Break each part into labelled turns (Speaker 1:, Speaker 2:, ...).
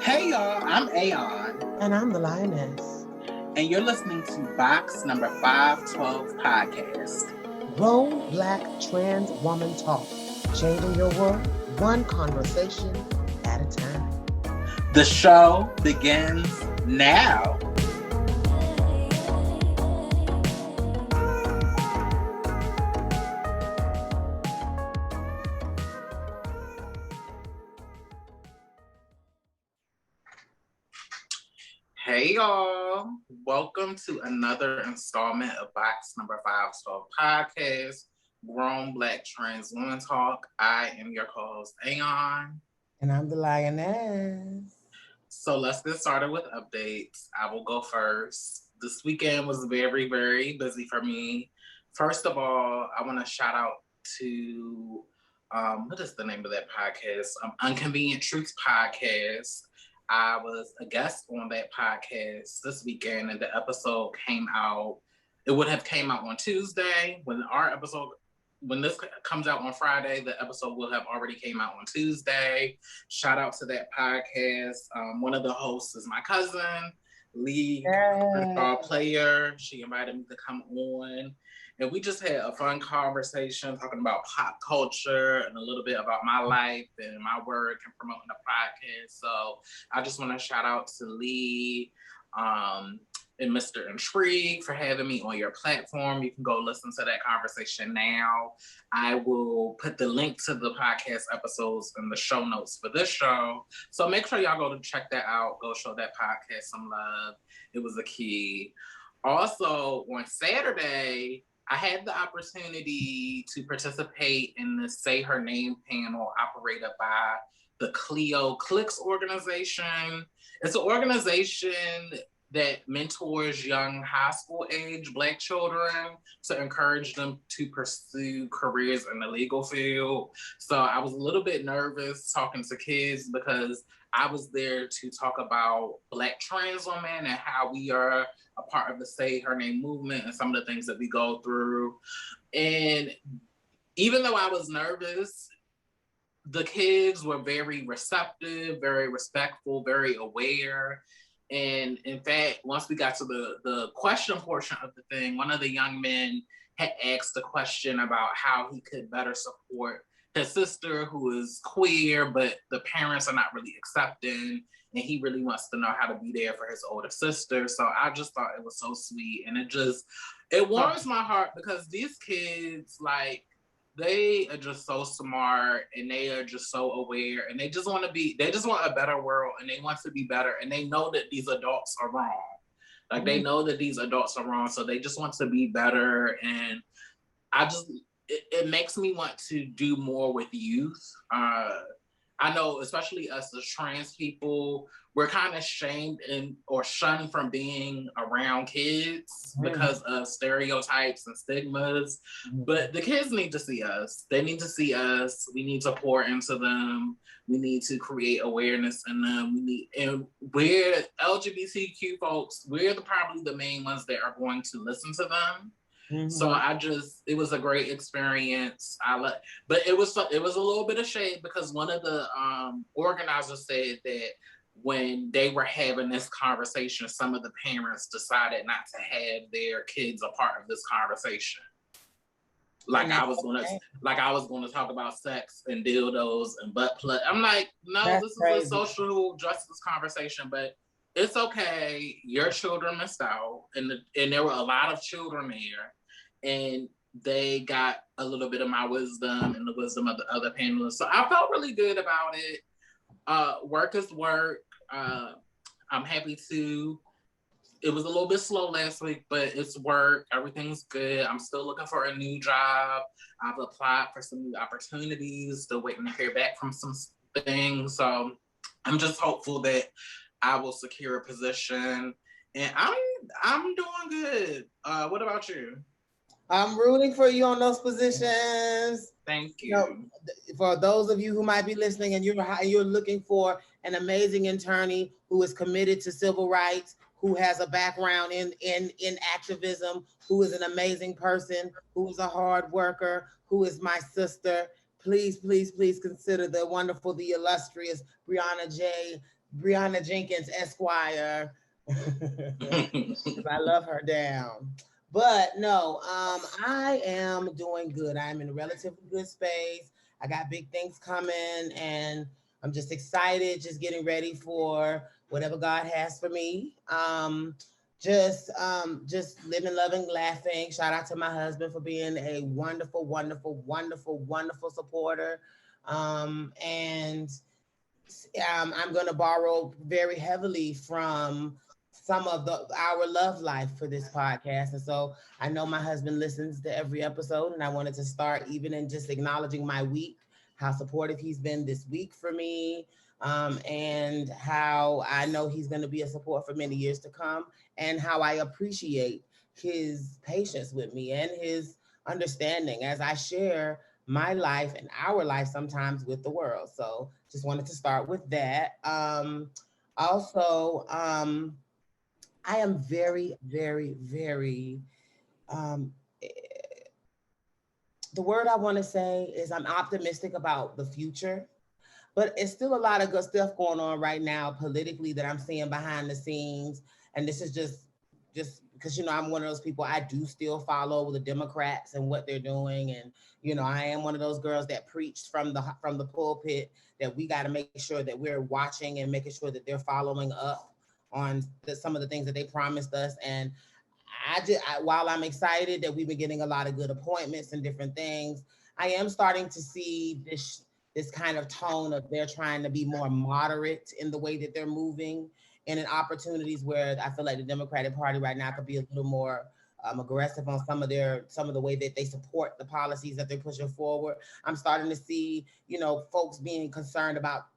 Speaker 1: Hey y'all, I'm Aeon.
Speaker 2: And I'm the Lioness.
Speaker 1: And you're listening to Box number 512 Podcast.
Speaker 2: Grown Black Trans Woman Talk. Changing your world one conversation at a time.
Speaker 1: The show begins now. Hey y'all, welcome to another installment of Box number 512 Podcast, Grown Black Trans Women Talk. I am your co-host, Aeon.
Speaker 2: And I'm the Lioness.
Speaker 1: So let's get started with updates. I will go first. This weekend was very, very busy for me. First of all, I want to shout out to, what is the name of that podcast? Unconvenient Truth Podcast. I was a guest on that podcast this weekend, and the episode came out. It would have came out on Tuesday. When this comes out on Friday, the episode will have already came out on Tuesday. Shout out to that podcast. One of the hosts is my cousin, Lee, player. She invited me to come on. And we just had a fun conversation talking about pop culture and a little bit about my life and my work and promoting the podcast. So I just want to shout out to Lee and Mr. Intrigue for having me on your platform. You can go listen to that conversation now. I will put the link to the podcast episodes in the show notes for this show. So make sure y'all go to check that out. Go show that podcast some love. It was a key. Also, on Saturday, I had the opportunity to participate in the Say Her Name panel operated by the Clio Clicks organization. It's an organization that mentors young high school age Black children to encourage them to pursue careers in the legal field. So I was a little bit nervous talking to kids because I was there to talk about Black trans women and how we are a part of the Say Her Name movement and some of the things that we go through. And even though I was nervous, the kids were very receptive, very respectful, very aware. And in fact, once we got to the question portion of the thing, one of the young men had asked a question about how he could better support his sister who is queer, but the parents are not really accepting, and he really wants to know how to be there for his older sister. So I just thought it was so sweet, and it warms my heart because these kids, like, they are just so smart and they are just so aware, and they just want a better world, and they want to be better, and they know that these adults are wrong. Like, they know that these adults are wrong, so they just want to be better. And it makes me want to do more with youth. I know, especially us as trans people, we're kind of shamed or shunned from being around kids because of stereotypes and stigmas. But the kids need to see us. They need to see us. We need to pour into them. We need to create awareness in them. And we're LGBTQ folks. We're probably the main ones that are going to listen to them. Mm-hmm. So it was a great experience. But it was a little bit of shade because one of the organizers said that when they were having this conversation, some of the parents decided not to have their kids a part of this conversation. Like I was going to talk about sex and dildos and butt plug. I'm like, no, this is a social justice conversation, but it's okay. Your children missed out, and there were a lot of children there, and they got a little bit of my wisdom and the wisdom of the other panelists. So I felt really good about it. Work is work. I'm happy to. It was a little bit slow last week, but it's work. Everything's good. I'm still looking for a new job. I've applied for some new opportunities. Still waiting to hear back from some things. So I'm just hopeful that I will secure a position, and I'm doing good. What about you?
Speaker 2: I'm rooting for you on those positions.
Speaker 1: Thank you.
Speaker 2: You know, for those of you who might be listening and you're looking for an amazing attorney who is committed to civil rights, who has a background in activism, who is an amazing person, who is a hard worker, who is my sister, please consider the wonderful, the illustrious Bryanna J. Bryanna Jenkins, Esquire. Because I love her down. But no, I am doing good. I'm in a relatively good space. I got big things coming, and I'm just excited, just getting ready for whatever God has for me. Just living, loving, laughing. Shout out to my husband for being a wonderful, wonderful, wonderful, wonderful supporter. And I'm going to borrow very heavily from some of our love life for this podcast. And so I know my husband listens to every episode, and I wanted to start even in just acknowledging my week, how supportive he's been this week for me, and how I know he's going to be a support for many years to come, and how I appreciate his patience with me and his understanding as I share my life and our life sometimes with the world. So just wanted to start with that. Also, I am very, very, very, um, eh, the word I want to say is I'm optimistic about the future, but it's still a lot of good stuff going on right now politically that I'm seeing behind the scenes. And this is just because I'm one of those people. I do still follow the Democrats and what they're doing, and I am one of those girls that preached from the pulpit that we got to make sure that we're watching and making sure that they're following up on some of the things that they promised us. And while I'm excited that we've been getting a lot of good appointments and different things, I am starting to see this kind of tone of they're trying to be more moderate in the way that they're moving, and in opportunities where I feel like the Democratic Party right now could be a little more aggressive on some of the way that they support the policies that they're pushing forward. I'm starting to see folks being concerned about,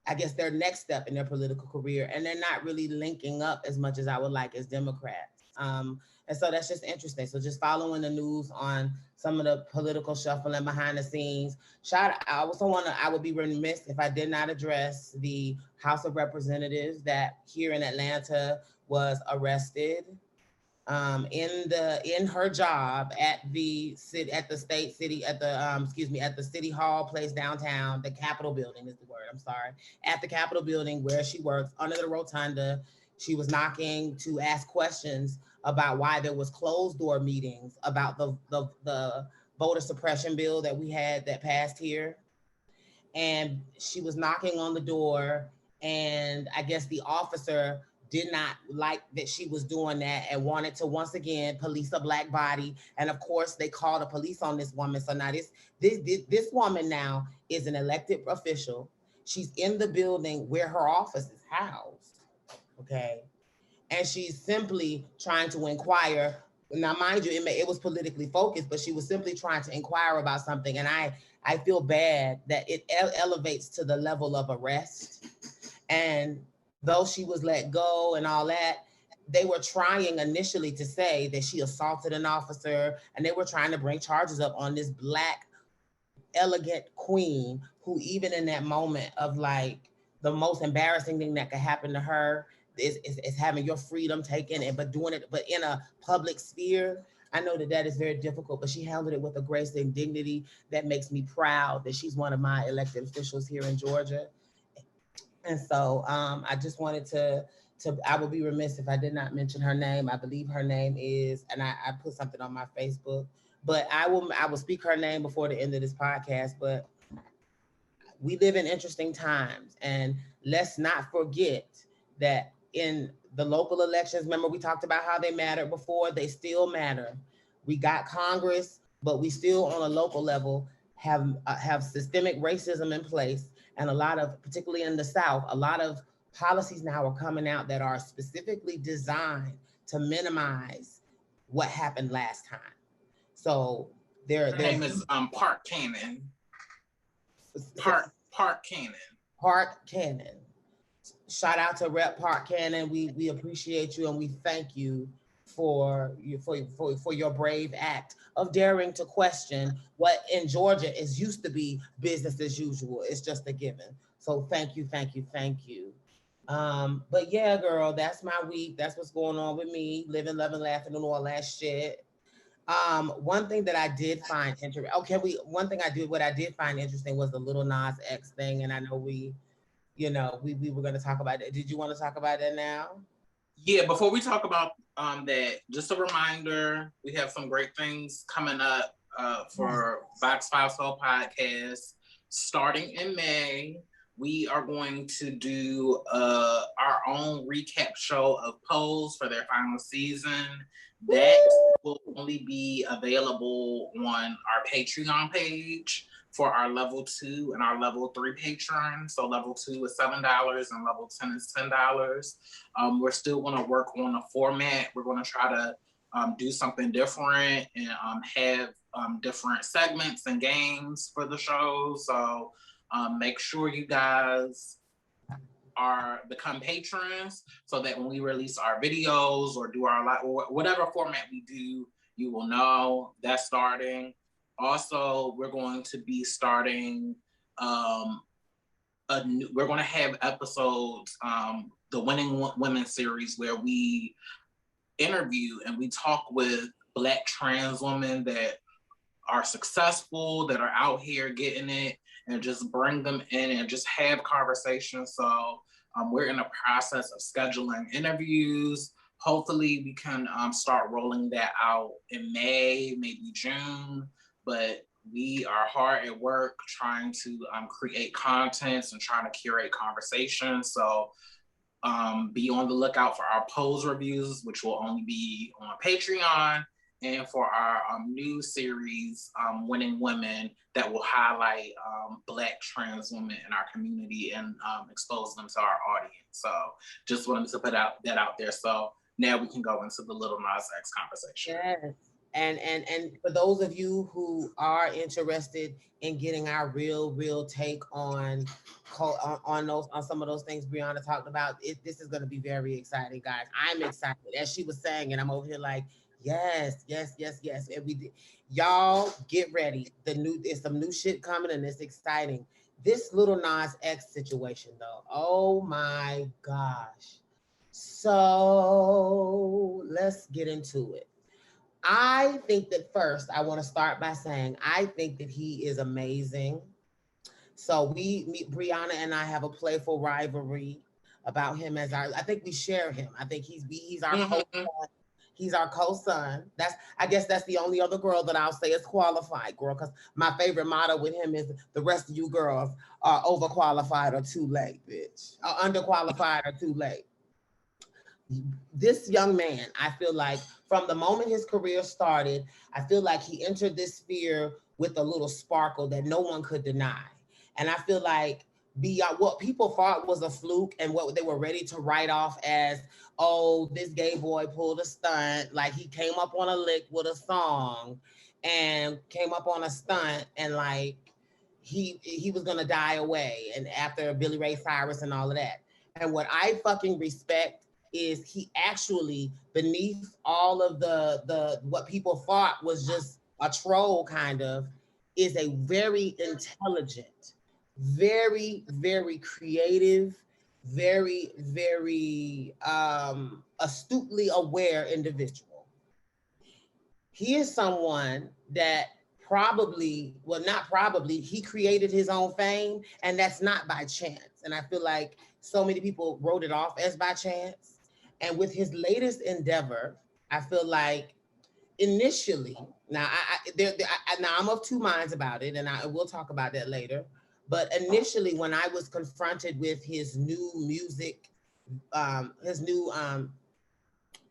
Speaker 2: I guess, their next step in their political career, and they're not really linking up as much as I would like as Democrats. And so that's just interesting. So just following the news on some of the political shuffling behind the scenes. I would be remiss if I did not address the House of Representatives that here in Atlanta was arrested in her job at the city, at the state city, at the at the city hall place downtown. The Capitol building is the word. I'm sorry. At the Capitol building where she works under the rotunda, she was knocking to ask questions about why there was closed door meetings about the voter suppression bill that we had that passed here. And she was knocking on the door, and I guess the officer did not like that she was doing that and wanted to once again police a black body. And of course they called the police on this woman. So now this woman now is an elected official. She's in the building where her office is housed. Okay. And she's simply trying to inquire. Now, mind you, it was politically focused, but she was simply trying to inquire about something. And I feel bad that it elevates to the level of arrest. And though she was let go and all that, they were trying initially to say that she assaulted an officer, and they were trying to bring charges up on this black, elegant queen who, even in that moment of like the most embarrassing thing that could happen to her, is having your freedom taken, and but doing it, but in a public sphere. I know that is very difficult, but she handled it with a grace and dignity that makes me proud that she's one of my elected officials here in Georgia. And so I just wanted to I would be remiss if I did not mention her name. I believe her name is, and I put something on my Facebook, but I will speak her name before the end of this podcast. But we live in interesting times, and let's not forget that in the local elections, remember we talked about how they mattered before, they still matter. We got Congress, but we still on a local level have systemic racism in place, and a lot of, particularly in the South, a lot of policies now are coming out that are specifically designed to minimize what happened last time. So
Speaker 1: her name is Park Cannon. Park Cannon.
Speaker 2: Park Cannon. Shout out to Rep Park Cannon. We appreciate you, and we thank you for your brave act of daring to question what in Georgia is used to be business as usual. It's just a given. So thank you, thank you, thank you. But yeah, girl, that's my week. That's what's going on with me. Living, loving, laughing, and all that shit. One thing that I did find interesting. What I did find interesting was the Lil Nas X thing, and I know you know, we were going to talk about that. Did you want to talk about that now?
Speaker 1: Yeah, before we talk about that, just a reminder, we have some great things coming up for Box 5 Soul Podcast. Starting in May, we are going to do our own recap show of Pose for their final season. That will only be available on our Patreon page for our level 2 and our level 3 patrons. So level 2 is $7 and level 10 is $10. We're still going to work on a format. We're going to try to do something different and have different segments and games for the show. So make sure you guys become patrons so that when we release our videos or do our or whatever format we do, you will know that's starting. Also, we're going to be starting we're going to have episodes, the Winning Women series, where we interview and we talk with Black trans women that are successful, that are out here getting it, and just bring them in and just have conversations. So we're in the process of scheduling interviews. Hopefully we can start rolling that out in May, maybe June. But we are hard at work trying to create contents and trying to curate conversations. So be on the lookout for our Pose reviews, which will only be on Patreon, and for our new series, Winning Women, that will highlight Black trans women in our community and expose them to our audience. So just wanted to put that out there. So now we can go into the Lil Nas X conversation.
Speaker 2: Yes. And for those of you who are interested in getting our real take on some of those things Bryanna talked about, this is going to be very exciting, guys. I'm excited, as she was saying, and I'm over here like, yes. And y'all get ready. There's some new shit coming, and it's exciting. This Lil Nas X situation, though, oh my gosh. So let's get into it. I think that first, I want to start by saying I think that he is amazing. So Bryanna and I have a playful rivalry about him I think we share him. I think he's our co-son. He's our co-son. I guess that's the only other girl that I'll say is qualified girl, because my favorite motto with him is the rest of you girls are overqualified or too late, bitch. Or underqualified or too late. This young man, I feel like from the moment his career started, I feel like he entered this sphere with a little sparkle that no one could deny. And I feel like beyond what people thought was a fluke and what they were ready to write off as, oh, this gay boy pulled a stunt, like he came up on a lick with a song and came up on a stunt and like he was gonna die away, and after Billy Ray Cyrus and all of that. And what I fucking respect is he actually, beneath all of the what people thought was just a troll kind of, is a very intelligent, very, very creative, very, very astutely aware individual. He is someone that he created his own fame, and that's not by chance. And I feel like so many people wrote it off as by chance. And with his latest endeavor, I feel like initially, now I'm of two minds about it, and I will talk about that later. But initially, when I was confronted with his new music,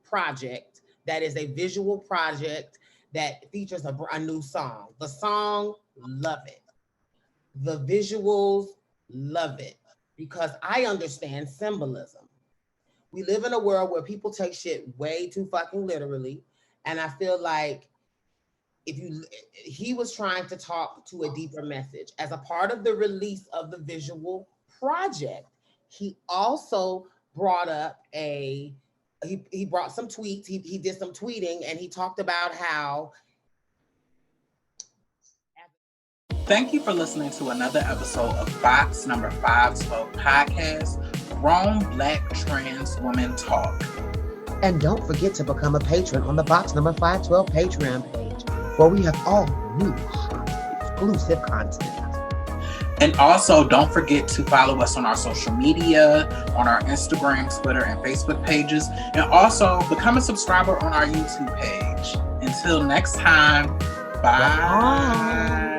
Speaker 2: project, that is a visual project that features a new song. The song, love it. The visuals, love it. Because I understand symbolism. We live in a world where people take shit way too fucking literally. And I feel like he was trying to talk to a deeper message. As a part of the release of the visual project, he also brought up he brought some tweets. He did some tweeting, and he talked about how.
Speaker 1: Thank you for listening to another episode of Box number 5 Soul Podcast, Grown Black Trans Women Talk.
Speaker 2: And don't forget to become a patron on the Box number 512 Patreon page, where we have all new hot exclusive content.
Speaker 1: And also, don't forget to follow us on our social media, on our Instagram, Twitter, and Facebook pages. And also, become a subscriber on our YouTube page. Until next time, bye.